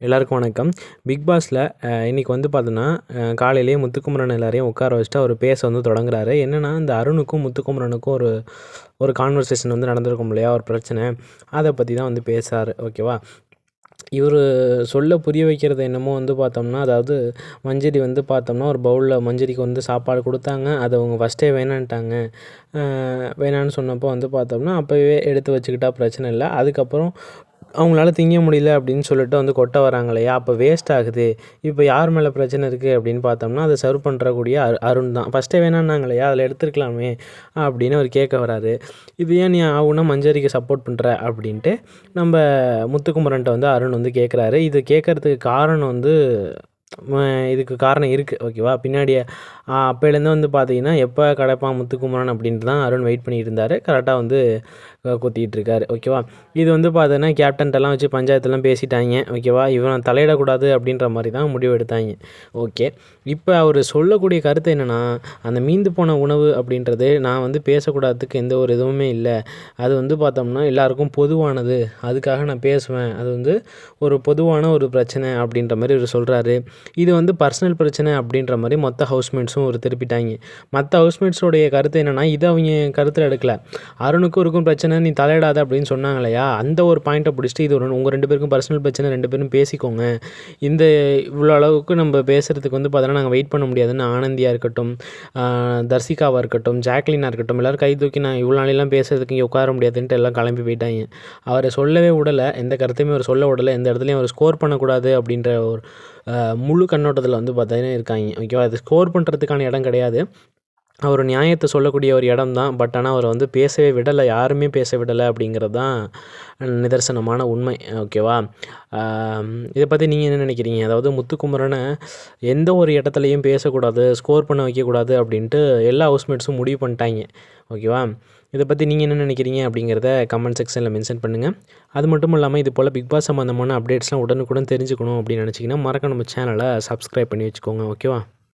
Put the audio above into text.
எல்லாருக்கும் வணக்கம். பிக் பாஸில் இன்றைக்கி வந்து பார்த்தோன்னா, காலையிலேயே முத்துக்குமரன் எல்லாரையும் உட்கார வச்சுட்டு அவர் பேச வந்து தொடங்குறாரு. என்னென்னா, இந்த அருணுக்கும் முத்துக்குமரனுக்கும் ஒரு ஒரு கான்வர்சேஷன் வந்து நடந்திருக்கும் இல்லையா, ஒரு பிரச்சனை. அதை பற்றி தான் வந்து பேசுகிறாரு. ஓகேவா. இவர் சொல்ல புரிய வைக்கிறது என்னமோ வந்து பார்த்தோம்னா, அதாவது மஞ்சரி வந்து பார்த்தோம்னா, ஒரு பவுலில் மஞ்சரிக்கு வந்து சாப்பாடு கொடுத்தாங்க. அதை அவங்க ஃபஸ்ட்டே வேணான்ட்டாங்க. வேணான்னு சொன்னப்போ வந்து பார்த்தோம்னா, அப்போவே எடுத்து வச்சுக்கிட்டா பிரச்சனை இல்லை. அதுக்கப்புறம் அவங்களால திங்க முடியல அப்படின்னு சொல்லிட்டு வந்து கொட்ட வராங்க இல்லையா, அப்போ வேஸ்ட் ஆகுது. இப்போ யார் மேலே பிரச்சனை இருக்குது அப்படின்னு பார்த்தோம்னா, அதை சர்வ் பண்ணுறக்கூடிய அருண் தான். ஃபஸ்ட்டே வேணான்னாங்க இல்லையா, அதில் எடுத்துருக்கலாமே அப்படின்னு அவர் கேட்க வராரு. இது ஏன் நீ ஆகுனா மஞ்சரிக்கு சப்போர்ட் பண்ணுற அப்படின்ட்டு நம்ம முத்துக்குமரன்ட்ட வந்து அருண் வந்து கேட்குறாரு. இது கேட்குறதுக்கு காரணம் வந்து இதுக்கு காரணம் இருக்குது. ஓகேவா. பின்னாடி அப்போலேருந்து வந்து பார்த்தீங்கன்னா, எப்போ கிடைப்பான் முத்துக்குமரன் அப்படின்ட்டு தான் அருண் வெயிட் பண்ணிட்டு இருந்தார். கரெக்டாக வந்து குத்திட்டு இருக்காரு. ஓகேவா. இது வந்து பார்த்தீங்கன்னா, கேப்டன்ட்டெல்லாம் வச்சு பஞ்சாயத்துலாம் பேசிட்டாங்க. ஓகேவா. இவன் தலையிடக்கூடாது அப்படின்ற மாதிரி தான் முடிவு எடுத்தாங்க. ஓகே. இப்போ அவர் சொல்லக்கூடிய கருத்து என்னென்னா, அந்த மீந்து போன உணவு அப்படின்றது நான் வந்து பேசக்கூடாததுக்கு எந்த ஒரு இதுவுமே இல்லை. அது வந்து பார்த்தோம்னா எல்லாருக்கும் பொதுவானது. அதுக்காக நான் பேசுவேன். அது வந்து ஒரு பொதுவான ஒரு பிரச்சனை அப்படின்ற மாதிரி இவர் சொல்கிறாரு. இது வந்து பர்சனல் பிரச்சனை அப்படின்ற மாதிரி மொத்த ஹவுஸ்மேட்ஸும் ஒரு திருப்பிட்டாங்க. மற்ற ஹவுஸ்மேட்ஸோடைய கருத்து என்னென்னா, இதை அவங்க கருத்தில் எடுக்கல. அருணுக்கும் இருக்கும் பிரச்சனை, நீ தலையிடாத அப்படின்னு சொன்னாங்க இல்லையா, அந்த ஒரு பாயிண்ட்டை பிடிச்சிட்டு இது ஒரு உங்கள் 2 பேருக்கும் பர்சனல் பிரச்சனை, 2 பேரும் பேசிக்கோங்க. இந்த இவ்வளோ அளவுக்கு நம்ம பேசுகிறதுக்கு வந்து பார்த்தோன்னா நாங்கள் வெயிட் பண்ண முடியாதுன்னு ஆனந்தியா இருக்கட்டும், தர்சிகாவாக இருக்கட்டும், ஜாக்லினாக இருக்கட்டும், எல்லோரும் கை தூக்கி நான் இவ்வளோ நாளெல்லாம் பேசுறதுக்கு இங்கே உட்கார முடியாதுன்ட்டு எல்லாம் கிளம்பி போயிட்டாங்க. அவரை சொல்லவே விடலை. எந்த கருத்தையுமே அவர் சொல்ல விடலை. எந்த இடத்துலையும் அவர் ஸ்கோர் பண்ணக்கூடாது அப்படின்ற ஒரு முழு கண்ணோட்டத்தில் வந்து பார்த்தீங்கன்னா இருக்காங்க. ஓகேவா. அது ஸ்கோர் பண்ணுறதுக்கான இடம் கிடையாது. அவர் நியாயத்தை சொல்லக்கூடிய ஒரு இடம் தான். பட் ஆனால் அவரை வந்து பேசவே விடலை. யாருமே பேச விடலை அப்படிங்கிறது தான் நிதர்சனமான உண்மை. ஓகேவா. இதை பற்றி நீங்கள் என்ன நினைக்கிறீங்க? அதாவது முத்துக்குமரனை எந்த ஒரு இடத்துலையும் பேசக்கூடாது, ஸ்கோர் பண்ண வைக்கக்கூடாது அப்படின்ட்டு எல்லா ஹவுஸ்மேட்ஸும் முடிவு பண்ணிட்டாங்க. ஓகேவா. இதை பற்றி நீங்கள் என்ன நினைக்கிறீங்க அப்படிங்கிறத கமெண்ட் செக்ஷனில் மென்ஷன் பண்ணுங்கள். அது மட்டும் இல்லாமல் இது போல் பிக் பாஸ் சம்மந்தமான அப்டேட்ஸ்லாம் உடனுக்குடன் தெரிஞ்சுக்கணும் அப்படின்னு நினச்சிங்கன்னா மறக்க நம்ம சேனலை சப்ஸ்கிரைப் பண்ணி வச்சுக்கோங்க. ஓகேவா.